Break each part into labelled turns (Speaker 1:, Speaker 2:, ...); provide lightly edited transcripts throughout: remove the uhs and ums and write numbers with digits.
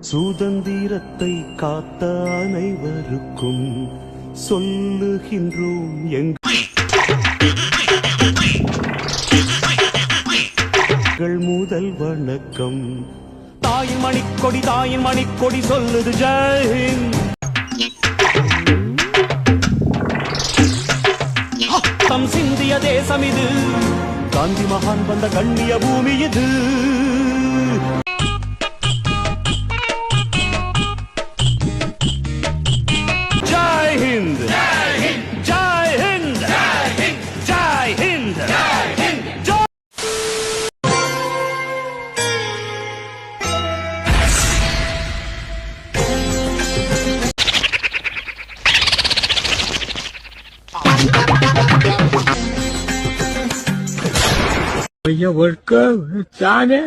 Speaker 1: சுதந்திரத்தை காத்த அனைவருக்கும் சொல்லுகின்றோம் எங்கள் முதல் வணக்கம். தாயின் மணிக்கொடி சொல்லுது ஜெய் ஹிந்த். தம் சிந்திய தேசம் இது, காந்தி மகான் வந்த கண்ணிய பூமி இது. ஜெய் ஹிந்த், ஜெய் ஹிந்த், ஜெய் ஹிந்த்.
Speaker 2: Я волька, Таня.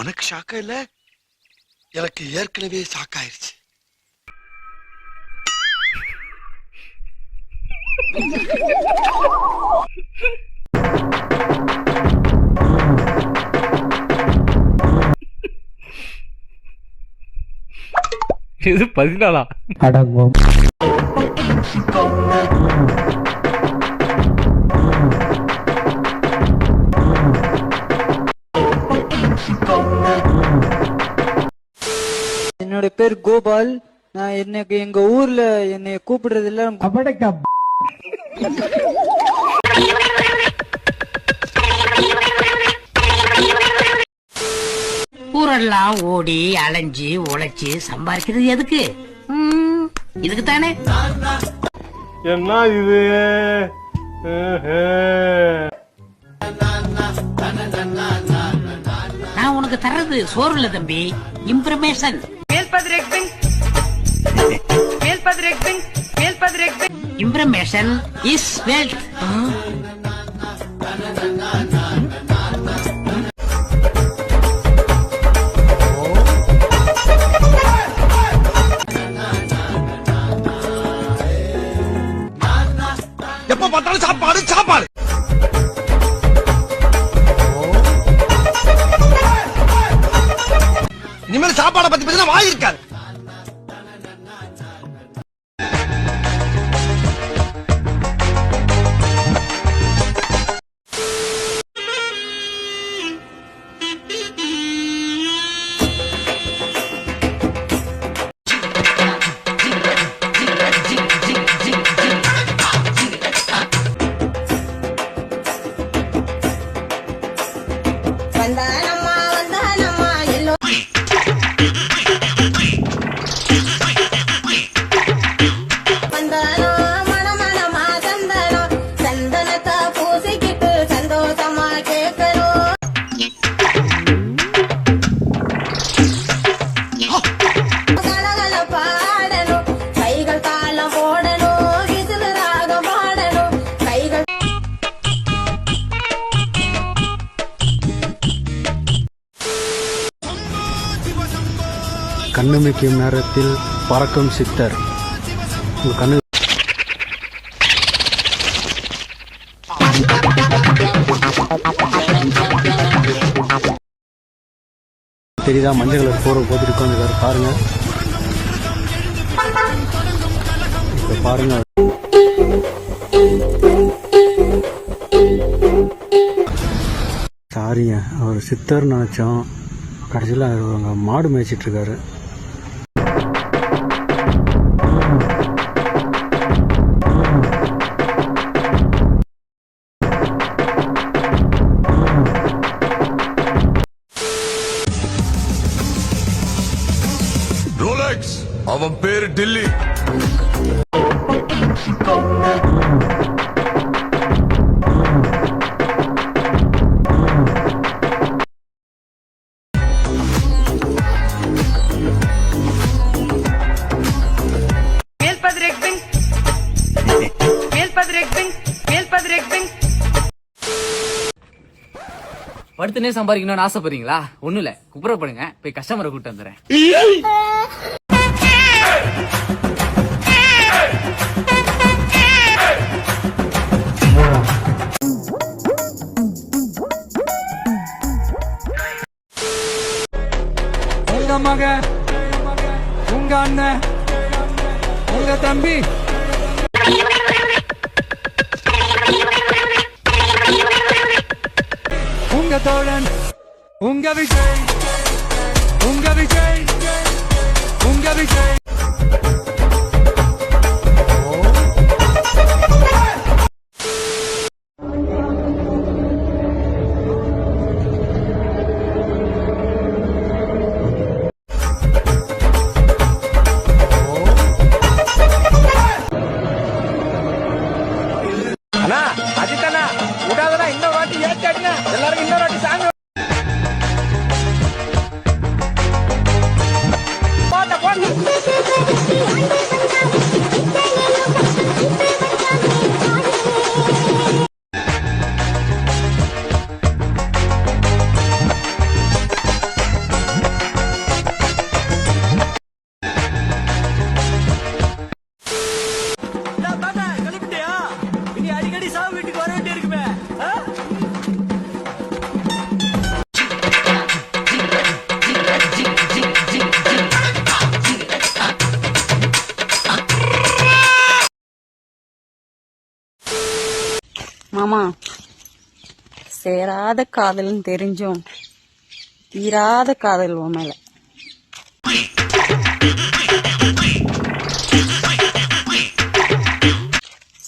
Speaker 3: உனக்கு ஷாக்கா இல்ல? எனக்கு ஏற்கனவே ஷாக் ஆயிருச்சு.
Speaker 4: இது 14
Speaker 2: அடங்கும்.
Speaker 5: என்னோட பேர் கோபால். நான் எனக்கு எங்க ஊர்ல என்னை கூப்பிடுறது எல்லாம்
Speaker 6: ஊரெல்லாம் ஓடி அலைஞ்சு உழைச்சு சம்பாதிக்கிறது எதுக்கு? இதுக்கு தானே.
Speaker 4: என்ன இது?
Speaker 6: நான் உனக்கு தர்றது சோறு இல்ல தம்பி, இன்ஃபர்மேஷன். Information is wealth.
Speaker 3: எப்ப பார்த்தாலும் சாப்பாடு சாப்பாடு. இனிமேல் சாப்பாடை பத்தி பேசினா வாய் இருக்காது.
Speaker 1: கண்ணுமிக்கும் நேரத்தில் பறக்கும் சித்தர். கண்ணு தெரியுதா? மஞ்சள் கலர் போற போட்டுட்டு உட்காந்துருக்காரு பாருங்க. இப்ப பாருங்க, சாரிங்க, அவர் சித்தர் நினைச்சோம், கடைசியில் அவங்க மாடு மேய்ச்சிட்டு இருக்காரு.
Speaker 3: ரோலெக்ஸ், அவன் பேரு டில்லி.
Speaker 7: படுத்துனே சம்பாதிக்கணும்னு ஆசைப்படுறீங்களா? ஒண்ணும் இல்ல, குப்புறப்படுங்க, போய் கஸ்டமரை கூட்டு வந்துடுறேன்.
Speaker 2: உங்க மக, உங்க அண்ணன், உங்க தம்பி, உங்க தோழன், உங்க விஜய், உங்க விஜய், உங்க விஜய்.
Speaker 4: அண்ணா அஜித்தண்ணா விடாதண்ணா, இன்னொரு வாட்டி ஏத்தாடுங்க, எல்லாரும் இன்னொரு வாட்டி சாங்க. போட்ட போட்ட
Speaker 1: கிளம்பிட்டியா? இனி அடிக்கடி சாவு வீட்டுக்கு வர வேண்டி இருக்குமே.
Speaker 8: மாமா, சேராத காதல்னு தெரிஞ்சும் தீராத காதல் உன் மேல.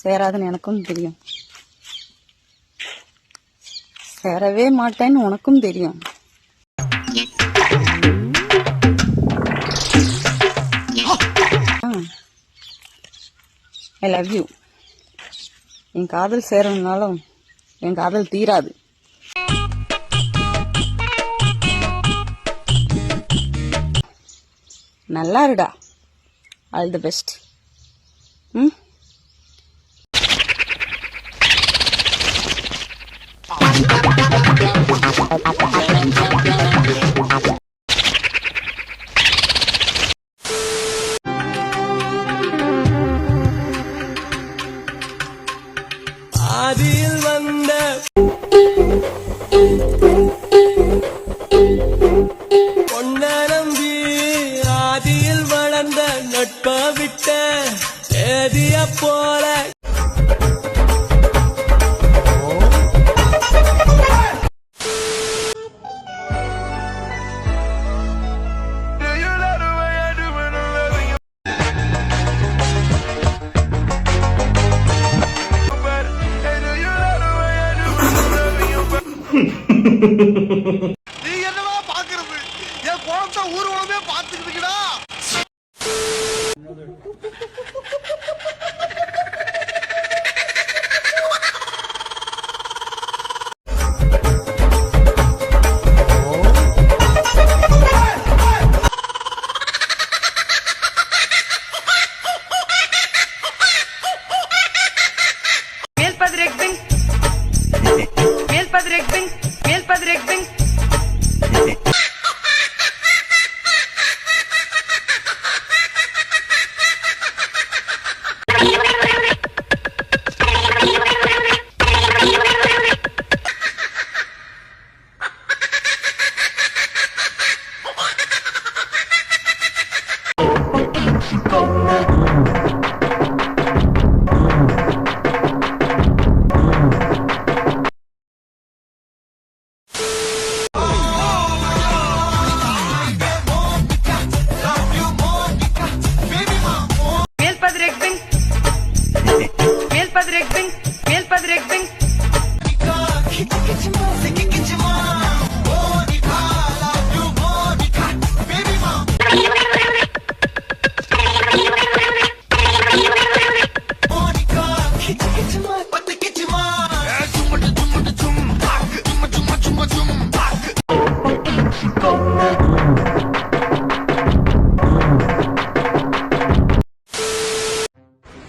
Speaker 8: சேராதுன்னு எனக்கும் தெரியும், சேரவே மாட்டேன்னு உனக்கும் தெரியும். I love you. என் காதல் சேரணும்னாலும் என் காதல் தீராது. நல்லா இருடா. All the best.
Speaker 1: ஆதியில் வந்த பொன்ன நம்பி ஆதியில் வளர்ந்த நட்ப விட்ட தேதிய போல
Speaker 3: நீ என்னவா பாக்குறது? என் குழந்தை ஊர்வலமே பாத்துக்கிட்டுடா.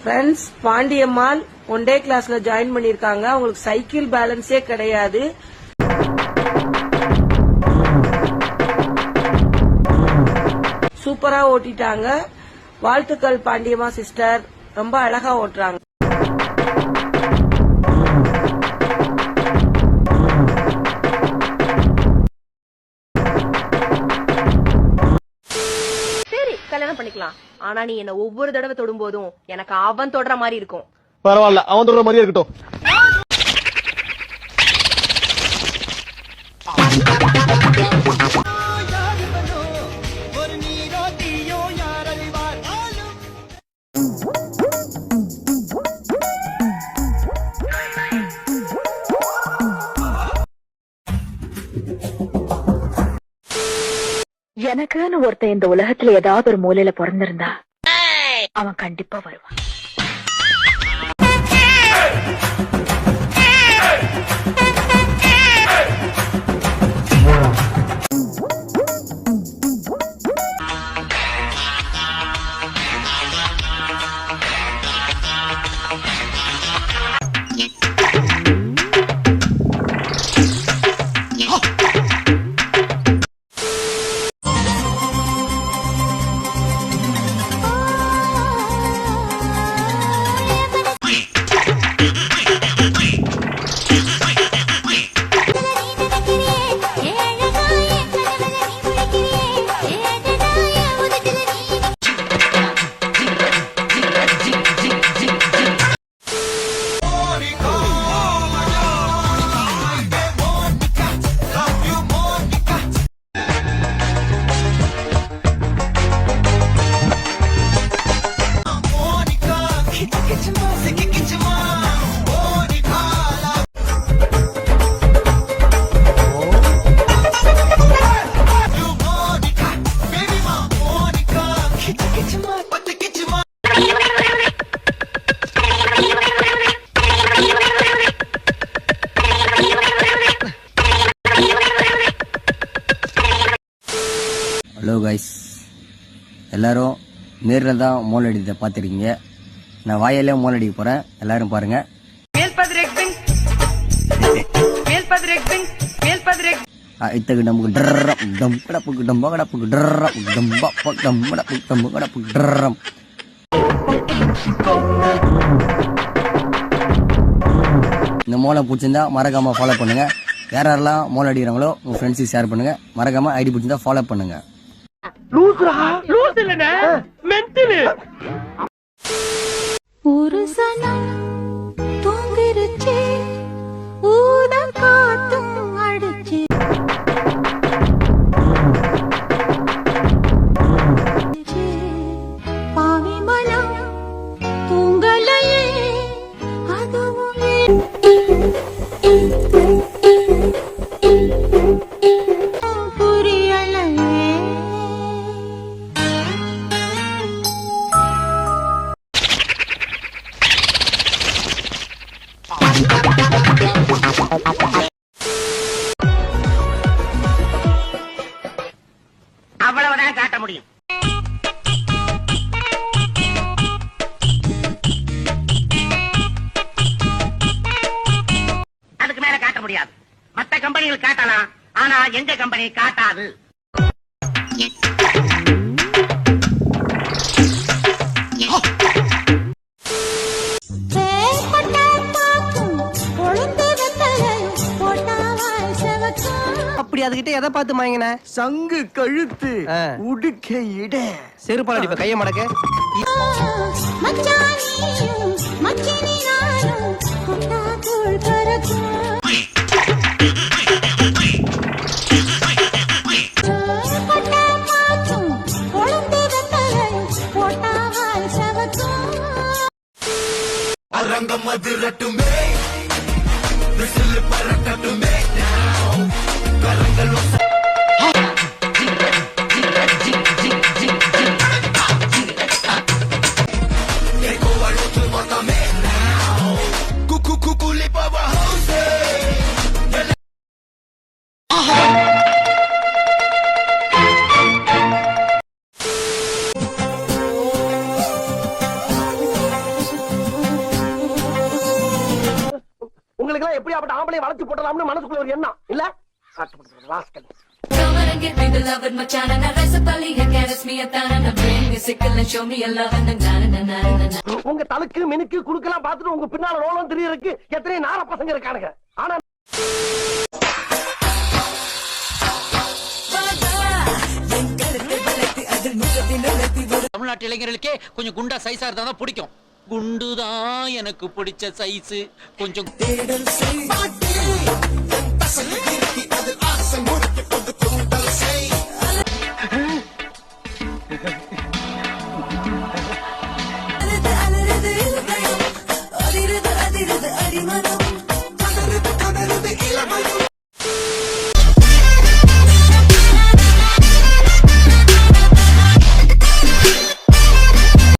Speaker 9: ஃப்ரெண்ட்ஸ், பாண்டியம்மாள் ஒன் டே கிளாஸ்ல ஜாயின் பண்ணிருக்காங்க. அவங்களுக்கு சைக்கிள் பேலன்ஸே கிடையாது. சூப்பரா ஓட்டிட்டாங்க. வாழ்த்துக்கள் பாண்டியம்மா சிஸ்டர், ரொம்ப அழகா ஓட்டுறாங்க.
Speaker 10: சரி கல்யாணம் பண்ணிக்கலாம். ஆனா நீ என்ன ஒவ்வொரு தடவை தொடும் போதும் எனக்கு அவன் தொடர மாதிரி இருக்கும்.
Speaker 4: பரவாயில்ல, அவன் தொடர மாதிரியே இருக்கட்டும்.
Speaker 10: எனக்குன்னு ஒருத்தன் இந்த உலகத்துல ஏதாவது ஒரு மூலையில பிறந்திருந்தா அவன் கண்டிப்பா வருவான்.
Speaker 11: ஹலோ கைஸ், எல்லாரும் நேரில் தான் மோல் அடித்தை பார்த்துருக்கீங்க. நான் வாயிலே மோல் அடிக்க போகிறேன், எல்லாரும் பாருங்க. இத்தகு நமக்கு டர்ரம் டம் கடப்புக்கு டம்ப கடப்புக்கு டர்ரம் டம்ப டம் கடப்புக்கு டம்ப கடப்புக்கு டர்ரம். இந்த மோலை பிடிச்சிருந்தா மறக்காம ஃபாலோ பண்ணுங்க. யாரெல்லாம் மோல் அடிக்கிறாங்களோ உங்க ஃப்ரெண்ட்ஸுக்கு ஷேர் பண்ணுங்க. மறக்காம ஐடி பிடிச்சிருந்தா ஃபாலோ பண்ணுங்க.
Speaker 9: ஒரு சனம் தூங்கிருச்சே, ஊதம் காத்தும் அடிச்சு பாவி மனம் தூங்கலையே, அதுவும் புரியலையே.
Speaker 6: அவ்வளவுதான் காட்ட முடியும். அதுக்கு மேல காட்ட முடியாது. மத்த கம்பெனிகள் காட்டலாம், ஆனா எங்க கம்பெனி காட்டாது.
Speaker 11: அப்படி அதுகிட்ட எதை பார்த்து மாங்கின?
Speaker 4: சங்கு கழுத்து உடுக்க இட
Speaker 11: செருப்பாடி கைய மடக்க.
Speaker 3: அரங்கம் அதிரட்டுமே, விசில் பறக்கட்டுமே, கரங்கள்
Speaker 4: உங்களுக்கு எல்லாம் எப்படியாப்பட்ட ஆம்பளை வளர்ச்சி போட்டலாம்னு மனசுக்குள்ள ஒரு எண்ணம் இல்ல?
Speaker 9: Come on and get me beloved, my China, now recipe, and get us me
Speaker 4: உங்க தலுக்கு மினுக்கு குடுக்கலாம் பாத்துட்டு உங்க பின்னால ரோலம் தெரியறதுக்கு எத்தனை நார பசங்க இருக்கானுங்க ஆனா
Speaker 1: தமிழ்நாட்டு இளைஞர்களுக்கே கொஞ்சம் குண்டா சைஸா இருந்தா தான் பிடிக்கும். குண்டுதான் எனக்கு பிடிச்ச சைஸ். கொஞ்சம்
Speaker 12: அடிமனம்